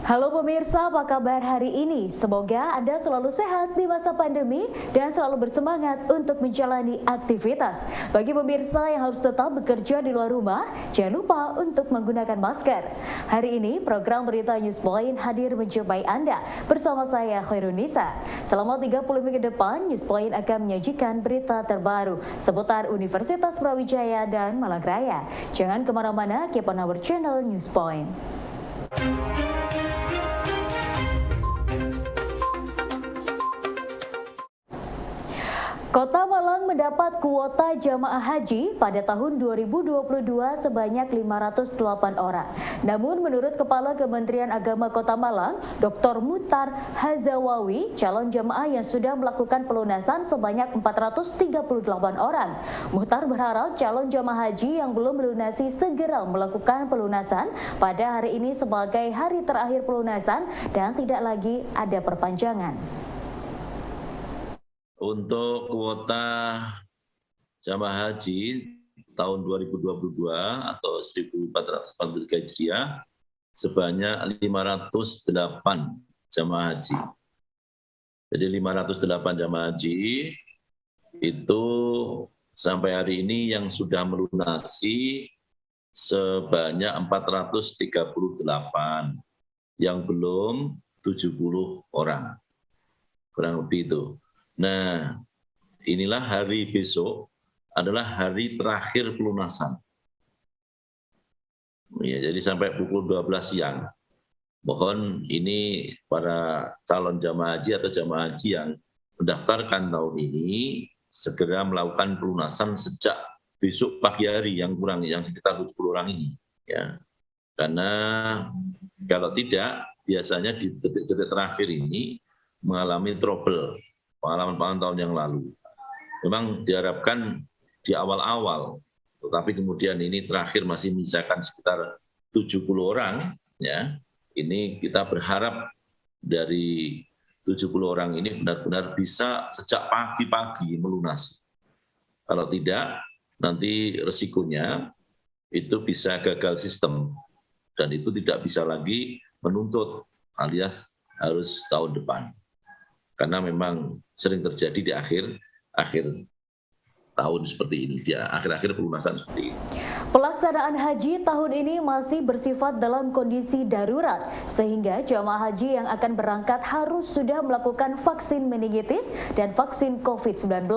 Halo pemirsa, apa kabar hari ini? Semoga Anda selalu sehat di masa pandemi dan selalu bersemangat untuk menjalani aktivitas. Bagi pemirsa yang harus tetap bekerja di luar rumah, jangan lupa untuk menggunakan masker. Hari ini program Berita Newspoint hadir menjumpai Anda bersama saya Khairunisa. Selama 30 menit ke depan, Newspoint akan menyajikan berita terbaru seputar Universitas Brawijaya dan Malang Raya. Jangan kemana-mana, keep on our channel Newspoint. Kota Malang mendapat kuota jamaah haji pada tahun 2022 sebanyak 508 orang. Namun menurut Kepala Kementerian Agama Kota Malang, Dr. Muhtar Hazawawi, calon jamaah yang sudah melakukan pelunasan sebanyak 438 orang. Muhtar berharap calon jamaah haji yang belum melunasi segera melakukan pelunasan pada hari ini sebagai hari terakhir pelunasan dan tidak lagi ada perpanjangan. Untuk kuota jamaah haji tahun 2022 atau 1443 Hijriah sebanyak 508 jamaah haji. Jadi 508 jamaah haji itu sampai hari ini yang sudah melunasi sebanyak 438, yang belum 70 orang, kurang lebih itu. Nah, inilah hari besok adalah hari terakhir pelunasan. Ya, jadi sampai pukul 12 siang. Mohon ini para calon jamaah haji atau jamaah haji yang mendaftarkan tahun ini segera melakukan pelunasan sejak besok pagi hari yang sekitar 70 orang ini. Ya. Karena kalau tidak, biasanya di detik-detik terakhir ini mengalami trouble. Pengalaman tahun yang lalu. Memang diharapkan di awal-awal, tetapi kemudian ini terakhir masih menyisakan sekitar 70 orang, ya. Ini kita berharap dari 70 orang ini benar-benar bisa sejak pagi-pagi melunasi. Kalau tidak, nanti resikonya itu bisa gagal sistem dan itu tidak bisa lagi menuntut, alias harus tahun depan. Karena memang sering terjadi di akhir tahun seperti ini, di akhir-akhir pelunasan seperti ini. Pelaksanaan haji tahun ini masih bersifat dalam kondisi darurat, sehingga jamaah haji yang akan berangkat harus sudah melakukan vaksin meningitis dan vaksin COVID-19.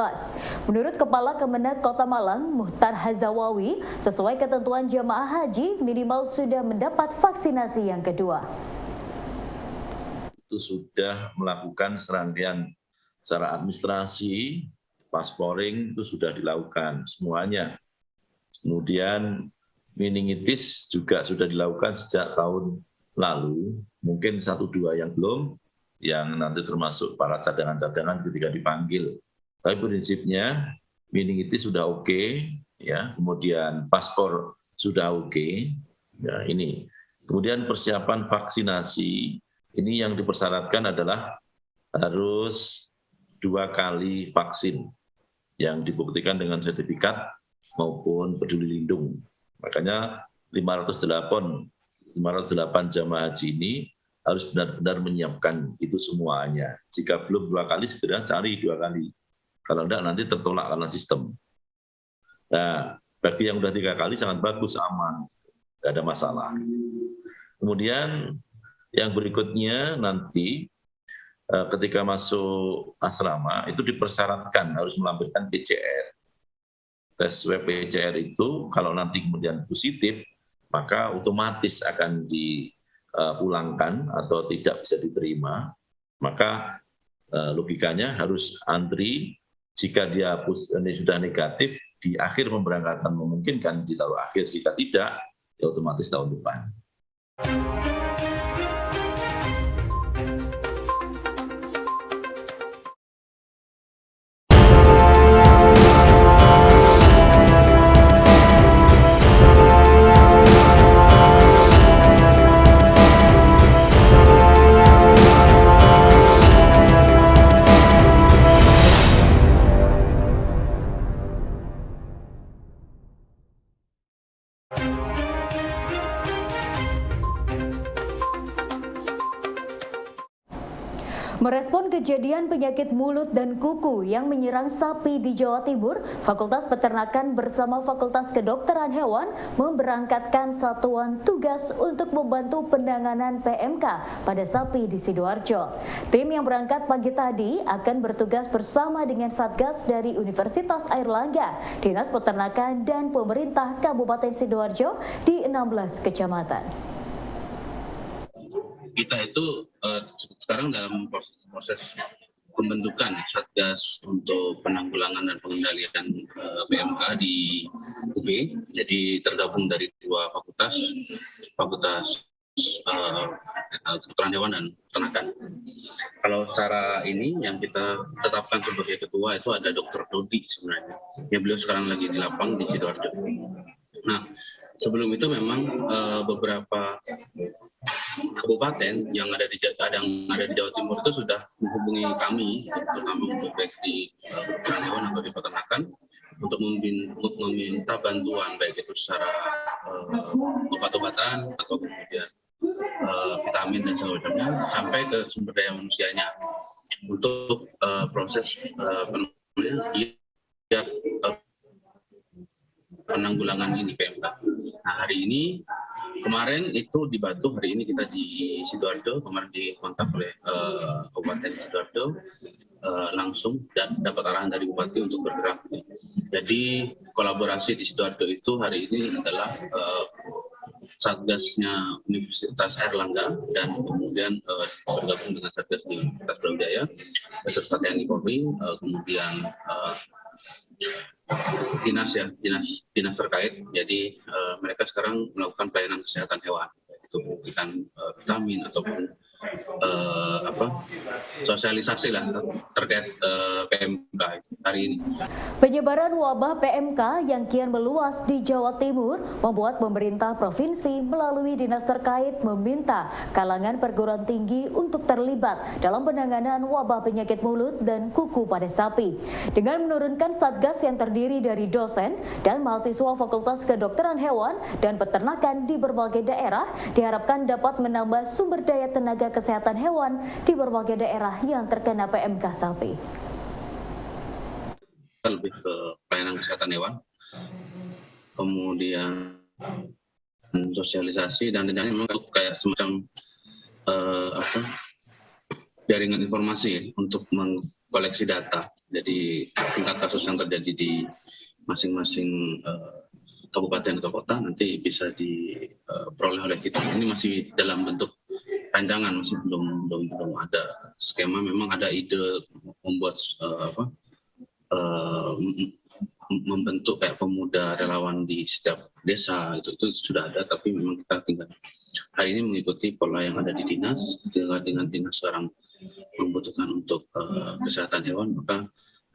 Menurut Kepala Kemenak Kota Malang, Muhtar Hazawawi, sesuai ketentuan jamaah haji minimal sudah mendapat vaksinasi yang kedua. Itu sudah melakukan serangkaian secara administrasi, pasporing itu sudah dilakukan semuanya. Kemudian meningitis juga sudah dilakukan sejak tahun lalu, mungkin 1-2 yang belum, yang nanti termasuk para cadangan-cadangan ketika dipanggil. Tapi prinsipnya meningitis sudah oke, ya. Kemudian paspor sudah oke, ya ini. Kemudian persiapan vaksinasi. Ini yang dipersyaratkan adalah harus 2 kali vaksin yang dibuktikan dengan sertifikat maupun peduli lindung. Makanya 508 jamaah haji ini harus benar-benar menyiapkan itu semuanya. Jika belum 2 kali, segera cari 2 kali. Kalau enggak nanti tertolak karena sistem. Nah, bagi yang sudah 3 kali sangat bagus, aman, tidak ada masalah. Kemudian yang berikutnya nanti ketika masuk asrama itu dipersyaratkan harus melampirkan PCR. Tes swab PCR itu kalau nanti kemudian positif, maka otomatis akan dipulangkan atau tidak bisa diterima. Maka logikanya harus antri, jika dia sudah negatif, di akhir pemberangkatan memungkinkan ditaruh akhir, jika tidak, ya otomatis tahun depan. kejadian penyakit mulut dan kuku yang menyerang sapi di Jawa Timur, Fakultas Peternakan bersama Fakultas Kedokteran Hewan memberangkatkan satuan tugas untuk membantu penanganan PMK pada sapi di Sidoarjo. Tim yang berangkat pagi tadi akan bertugas bersama dengan Satgas dari Universitas Airlangga, Dinas Peternakan dan pemerintah Kabupaten Sidoarjo di 16 kecamatan. Kita itu sekarang dalam proses pembentukan Satgas untuk penanggulangan dan pengendalian PMK di UB. Jadi tergabung dari dua fakultas kedokteran hewan dan peternakan. Kalau secara ini yang kita tetapkan sebagai ketua itu ada Dr. Dodi sebenarnya. Ya, beliau sekarang lagi di lapang di Sidoarjo. Nah, sebelum itu memang beberapa kabupaten yang ada di Jawa Timur itu sudah menghubungi kami, terutama untuk baik di kedokteran hewan atau di peternakan, untuk meminta bantuan baik itu secara obat-obatan atau kemudian vitamin dan sebagainya sampai ke sumber daya manusianya untuk proses penanggulangan ini PMK. Nah, hari ini kemarin itu dibantu, hari ini kita di Sidoarjo, kemarin dikontak oleh Kabupaten Sidoarjo langsung dan dapat arahan dari Bupati untuk bergerak. Jadi kolaborasi di Sidoarjo itu hari ini adalah Satgasnya Universitas Airlangga dan kemudian bergabung dengan Satgas di Universitas Brawijaya, beserta TNI Polri, kemudian dinas terkait. Jadi mereka sekarang melakukan pelayanan kesehatan hewan, itu memberikan vitamin ataupun sosialisasi lah terkait PMK hari ini. Penyebaran wabah PMK yang kian meluas di Jawa Timur membuat pemerintah provinsi melalui dinas terkait meminta kalangan perguruan tinggi untuk terlibat dalam penanganan wabah penyakit mulut dan kuku pada sapi. Dengan menurunkan Satgas yang terdiri dari dosen dan mahasiswa Fakultas Kedokteran Hewan dan Peternakan di berbagai daerah, diharapkan dapat menambah sumber daya tenaga kesehatan hewan di berbagai daerah yang terkena PMK sapi. Lebih ke pelayanan kesehatan hewan, kemudian sosialisasi dan rencananya memang kayak semacam jaringan informasi untuk mengkoleksi data. Jadi tingkat kasus yang terjadi di masing-masing kabupaten atau kota nanti bisa diperoleh oleh kita. Ini masih dalam bentuk rancangan, masih belum ada skema. Memang ada ide membuat membentuk kayak pemuda relawan di setiap desa, itu sudah ada, tapi memang kita tinggal hari ini mengikuti pola yang ada di dinas. Dengan dinas sekarang membutuhkan untuk kesehatan hewan, maka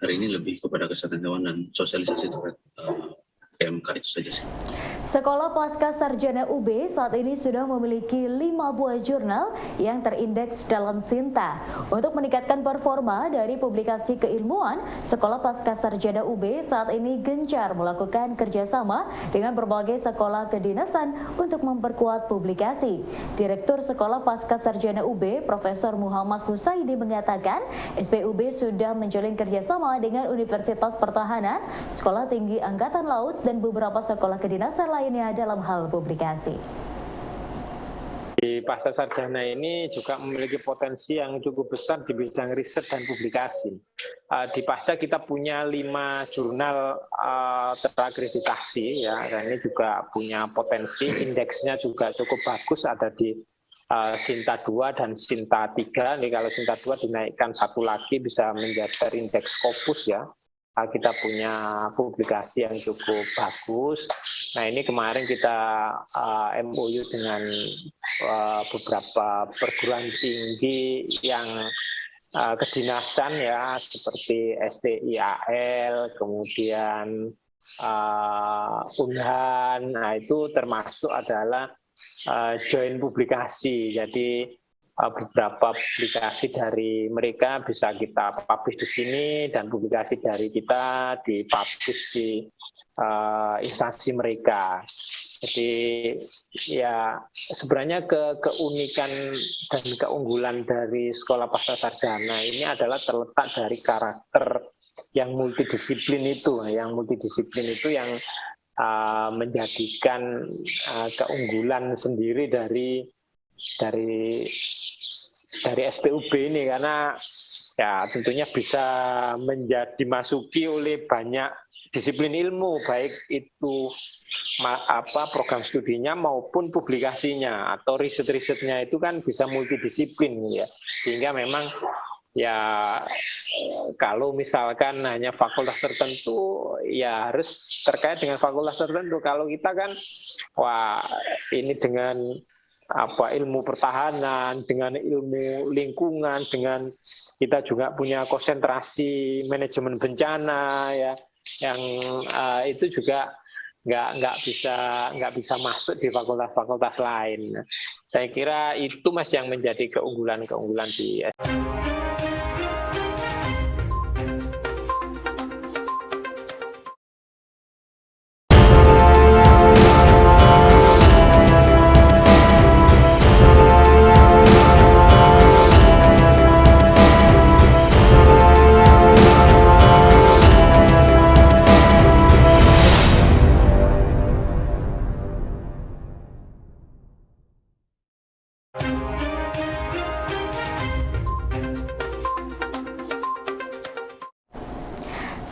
hari ini lebih kepada kesehatan hewan dan sosialisasi terkait PMK itu saja sih. Sekolah Pasca Sarjana UB saat ini sudah memiliki 5 buah jurnal yang terindeks dalam Sinta. Untuk meningkatkan performa dari publikasi keilmuan, Sekolah Pasca Sarjana UB saat ini gencar melakukan kerjasama dengan berbagai sekolah kedinasan untuk memperkuat publikasi. Direktur Sekolah Pasca Sarjana UB, Profesor Muhammad Husaidi mengatakan, SPUB sudah menjalin kerjasama dengan Universitas Pertahanan, Sekolah Tinggi Angkatan Laut, dan beberapa sekolah kedinasan lainnya dalam hal publikasi. Di Pasca Sarjana ini juga memiliki potensi yang cukup besar di bidang riset dan publikasi. Di Pasca kita punya 5 jurnal terakreditasi, ya, dan ini juga punya potensi, indeksnya juga cukup bagus, ada di Sinta 2 dan Sinta 3. Nih, kalau Sinta 2 dinaikkan 1 lagi bisa menjadi indeks Scopus, ya. Kita punya publikasi yang cukup bagus. Nah, ini kemarin kita MOU dengan beberapa perguruan tinggi yang kedinasan, ya, seperti STIAL, kemudian Unhan. Nah, itu termasuk adalah join publikasi. Jadi beberapa publikasi dari mereka bisa kita publish di sini, dan publikasi dari kita dipublish di instansi mereka. Jadi ya sebenarnya keunikan dan keunggulan dari sekolah pasca sarjana ini adalah terletak dari karakter yang multidisiplin itu, yang menjadikan keunggulan sendiri dari SPUB ini, karena ya tentunya bisa dimasuki oleh banyak disiplin ilmu, baik itu program studinya maupun publikasinya atau riset-risetnya itu kan bisa multidisiplin ya. Sehingga memang ya kalau misalkan hanya fakultas tertentu ya harus terkait dengan fakultas tertentu. Kalau kita kan ini dengan ilmu pertahanan, dengan ilmu lingkungan, dengan kita juga punya konsentrasi manajemen bencana ya, yang itu juga nggak bisa masuk di fakultas-fakultas lain. Saya kira itu Mas yang menjadi keunggulan di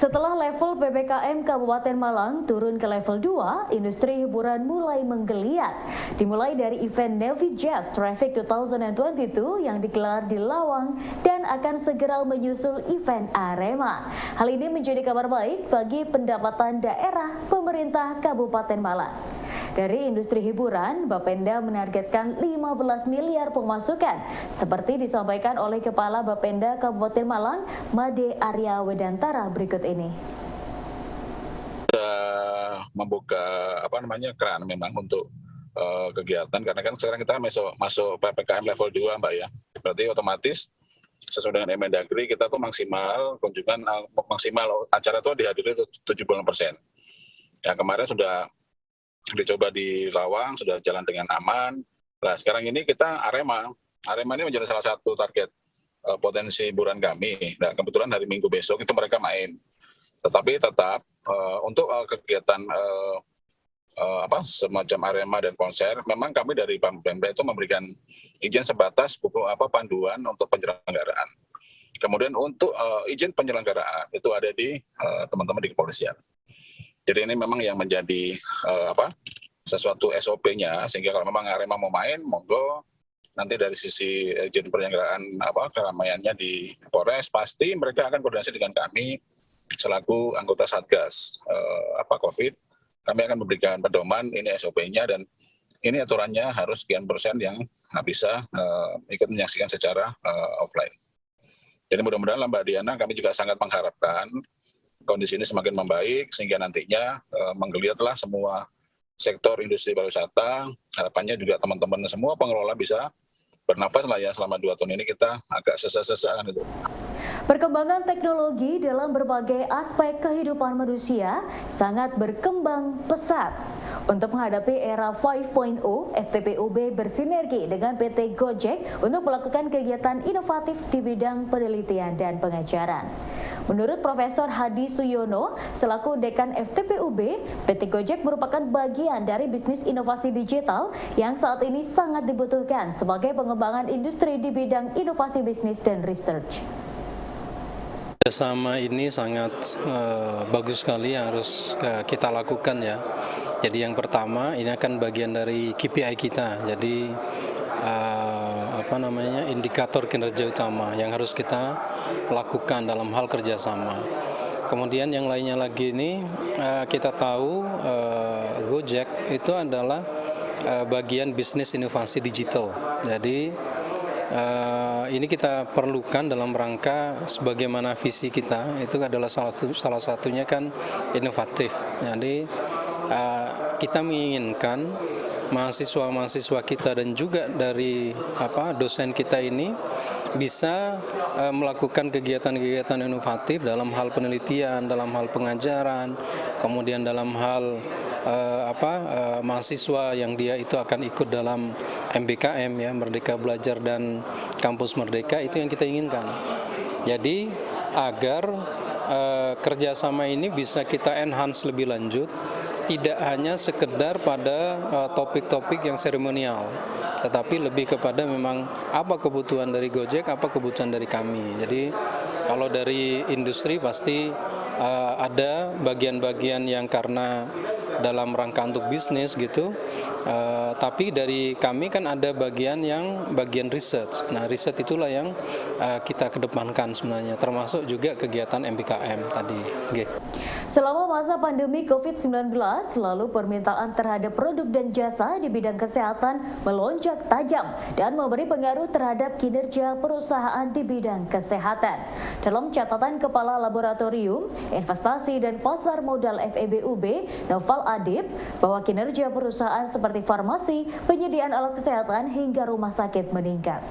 Setelah level PPKM Kabupaten Malang turun ke level 2, industri hiburan mulai menggeliat. Dimulai dari event Navy Jazz Traffic 2022 yang digelar di Lawang dan akan segera menyusul event Arema. Hal ini menjadi kabar baik bagi pendapatan daerah pemerintah Kabupaten Malang. Dari industri hiburan, Bapenda menargetkan 15 miliar pemasukan, seperti disampaikan oleh Kepala Bapenda Kabupaten Malang, Made Arya Wedantara berikut ini. Sudah membuka keran memang untuk kegiatan, karena kan sekarang kita masuk PPKM level 2 Mbak ya. Berarti otomatis sesuai dengan Mendagri kita tuh maksimal kunjungan maksimal acara itu dihadiri 70%. Yang kemarin sudah dicoba di Lawang, sudah jalan dengan aman. Nah sekarang ini kita Arema ini menjadi salah satu target potensi hiburan kami. Nah kebetulan hari Minggu besok itu mereka main. Tetapi tetap untuk kegiatan semacam Arema dan konser, memang kami dari Bapenda itu memberikan izin sebatas panduan untuk penyelenggaraan. Kemudian untuk izin penyelenggaraan itu ada di teman-teman di kepolisian. Jadi ini memang yang menjadi sesuatu SOP-nya, sehingga kalau memang Arema mau main, monggo. Nanti dari sisi izin penyelenggaraan keramaiannya di Polres, pasti mereka akan koordinasi dengan kami selaku anggota Satgas COVID. Kami akan memberikan pedoman, ini SOP-nya dan ini aturannya harus sekian persen yang bisa ikut menyaksikan secara offline. Jadi mudah-mudahan Mbak Diana, kami juga sangat mengharapkan kondisi ini semakin membaik sehingga nantinya menggeliatlah semua sektor industri pariwisata. Harapannya juga teman-teman semua pengelola bisa bernafas lah ya, selama 2 tahun ini kita agak sesak-sesakan itu. Perkembangan teknologi dalam berbagai aspek kehidupan manusia sangat berkembang pesat. Untuk menghadapi era 5.0, FTPUB bersinergi dengan PT Gojek untuk melakukan kegiatan inovatif di bidang penelitian dan pengajaran. Menurut Profesor Hadi Suyono, selaku Dekan FTPUB, PT Gojek merupakan bagian dari bisnis inovasi digital yang saat ini sangat dibutuhkan sebagai pengembangan industri di bidang inovasi bisnis dan research. Kerjasama ini sangat bagus sekali yang harus kita lakukan ya. Jadi yang pertama ini akan bagian dari KPI kita. Jadi indikator kinerja utama yang harus kita lakukan dalam hal kerjasama. Kemudian yang lainnya lagi ini kita tahu Gojek itu adalah bagian bisnis inovasi digital. Jadi ini kita perlukan dalam rangka sebagaimana visi kita itu adalah salah satunya kan inovatif. Jadi kita menginginkan mahasiswa-mahasiswa kita dan juga dari dosen kita ini bisa melakukan kegiatan-kegiatan inovatif dalam hal penelitian, dalam hal pengajaran, kemudian dalam hal mahasiswa yang dia itu akan ikut dalam MBKM ya, Merdeka Belajar dan Kampus Merdeka, itu yang kita inginkan. Jadi agar kerjasama ini bisa kita enhance lebih lanjut, tidak hanya sekedar pada topik-topik yang seremonial, tetapi lebih kepada memang apa kebutuhan dari Gojek, apa kebutuhan dari kami. Jadi kalau dari industri pasti ada bagian-bagian yang karena dalam rangka untuk bisnis gitu, tapi dari kami kan ada bagian research. Nah, riset itulah yang kita kedepankan sebenarnya, termasuk juga kegiatan MBKM tadi. Selama masa pandemi COVID-19, lalu permintaan terhadap produk dan jasa di bidang kesehatan melonjak tajam dan memberi pengaruh terhadap kinerja perusahaan di bidang kesehatan. Dalam catatan Kepala Laboratorium Investasi dan Pasar Modal FEBUB, Noval Adib, bahwa kinerja perusahaan seperti farmasi, penyediaan alat kesehatan hingga rumah sakit meningkat.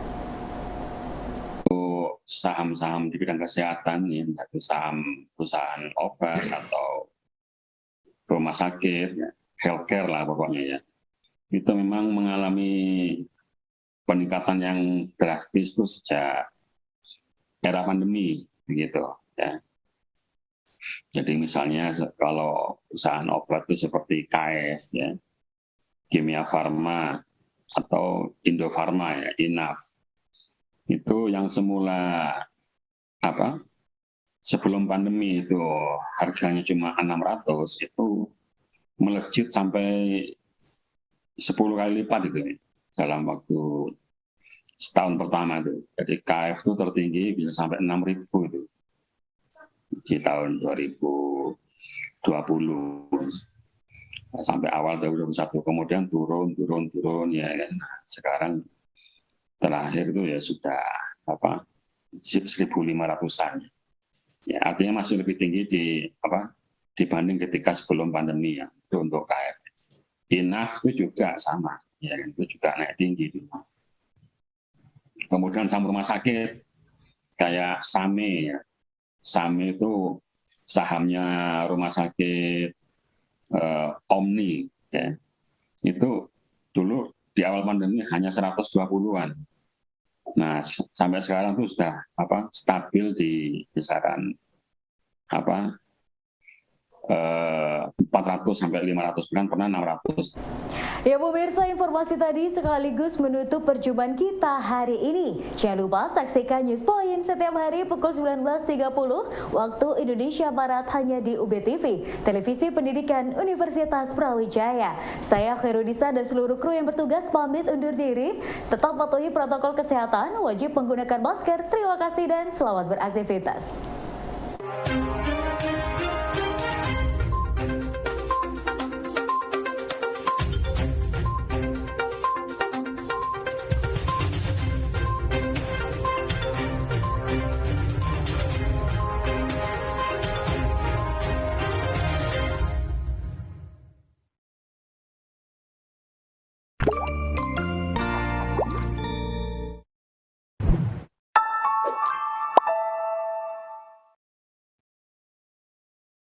Saham-saham di bidang kesehatan, yaitu saham perusahaan obat atau rumah sakit, healthcare lah pokoknya ya, itu memang mengalami peningkatan yang drastis itu sejak era pandemi, begitu ya. Jadi misalnya kalau perusahaan obat itu seperti KF ya, Kimia Farma atau Indofarma ya, Inaf, itu yang semula sebelum pandemi itu harganya cuma 600, itu melejit sampai 10 kali lipat itu dalam waktu setahun pertama itu. Jadi KF itu tertinggi bisa sampai 6.000 itu di tahun 2020 sampai awal 2021, kemudian turun ya kan. Sekarang terakhir itu ya sudah 1.500-an. Ya, artinya masih lebih tinggi dibanding ketika sebelum pandemi ya, itu untuk KF. Inaf itu juga sama, ya itu juga naik tinggi. Kemudian saham rumah sakit kayak Same ya. Same itu sahamnya rumah sakit Omni ya. Itu dulu di awal pandemi hanya 120-an. Nah, sampai sekarang itu sudah stabil di kisaran 400 sampai 500, pernah 600. Ya pemirsa, informasi tadi sekaligus menutup perjumpaan kita hari ini. Jangan lupa saksikan News Point setiap hari pukul 19.30 waktu Indonesia Barat hanya di UBTV, Televisi Pendidikan Universitas Brawijaya. Saya Khairunisa dan seluruh kru yang bertugas pamit undur diri. Tetap patuhi protokol kesehatan, wajib menggunakan masker. Terima kasih dan selamat beraktivitas.